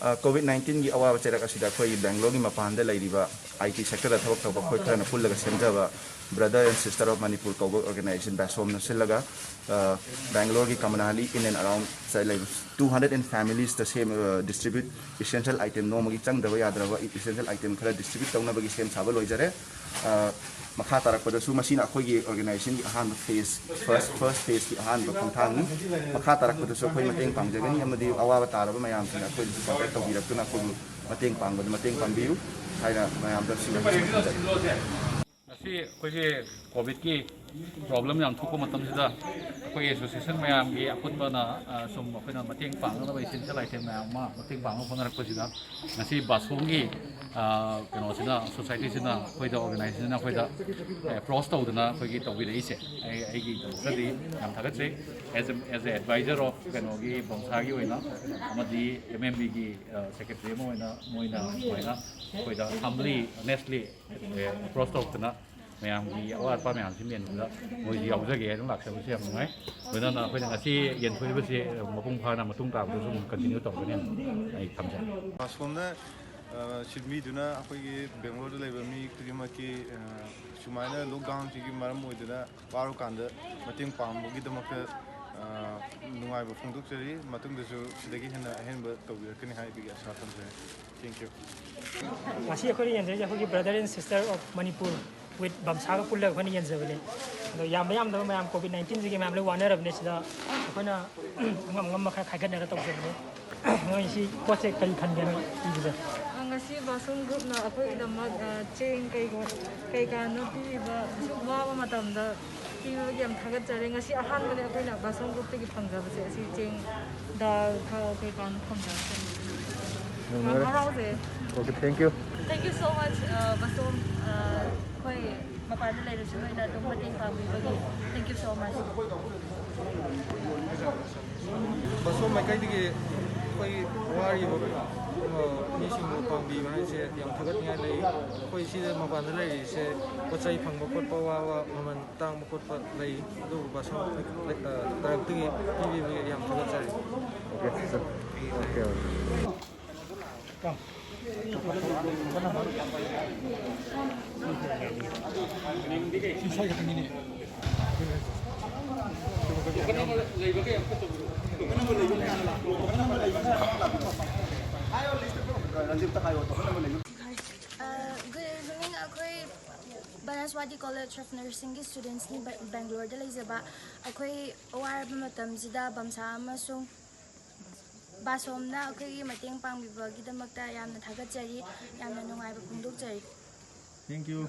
COVID-19 की अवाब चेरक असिदा खोई बेंगलोर की मपान दे लैरिबा IT सेक्टर दा थबक थबक खोई खरना पुल्लगा सेमजाबा brother and sister of Manipur कौब ऑर्गेनाइजेशन Basom न सिलगा Bangalore की commonly in and around say like 200 families the same distribute essential item no magi chang daba yadraba essential item khara distribute tawna bagi same sabal loijare makha tarak pada su machine akhoi gi organization gi ahan phase first phase ki ahan ba khongthang ni makha tarak pada su khoi mateng pangjagani amadi awa taraba mayam sina khoi contact tawbirak tuna khoi mateng pangba mateng pambiu haina mayam da sina asi khoi covid ki problem yang thuko matam sida khoi association mayam gi apun bana sum khoi na mateng pang na bai sin chalai them mayam ma mateng pang phang rak pasida ngasi Basom gi kano sina society sina khoi da organization na khoi da cross to na khoi gi to bi dei se ai gi sadi yam thagat se as a advisor of kano gi bangsa gi oina amadi mmb gi secretary moina khoi da humbly honestly cross to na mayam gi awat pa mayam simen da moi di yaujage dong lak sa se ngai oina na khoi ngasi yen thoi ba se mapung pha na matung ta bu sum continue to ba ne ai thamja Basomna Shidmi duna akhoi Bangalore level mi krima ki sumaina lockdown ti ki maram moiduna paru kanda mating pambo gi damakta nungai ba phungduk chari matung desu sidagi hen ba tawir kani hai bi asa thamse thank you Masih aku ni yang saya aku brother and sister of Manipur with bangsa ka pulla aku ni yang saya beli. So yam tu macam COVID-19 segi macam lu warner abne sudah aku na ngam makan kai kan ada tahu saya. Ngai si kuat saya kali kan dia ni juga. Ngasi Basom group na aku ida mat chain kai kan no pi ba wa matam da pi yam thagat jare ngasi ahan bale aku na Basom group te ki phangja ba se si chain da kai kan phangja se. Okay, thank you. Thank you so much, Basom. Koi mapada lai ru semua dah dong mating kami bagi. Thank you so much. Basom mai kai dige koi wari bo ni sing mo pang bi mai se yang thagat ngai lai koi si ma ban lai se ko chai phang bo kot pa wa man tang bo kot pa lai do Basom tarak tige bi yang thagat chai. Okay, sir. Okay. Good evening, ako'y Banaswati College of Nursing students ni Bangalore da laizaba ako'y awar matam sida bamsa amasung Basom na ako'y mateng pangbibagi damakta yamna thagatjari yamna nungay ba phungdokjari. Thank you.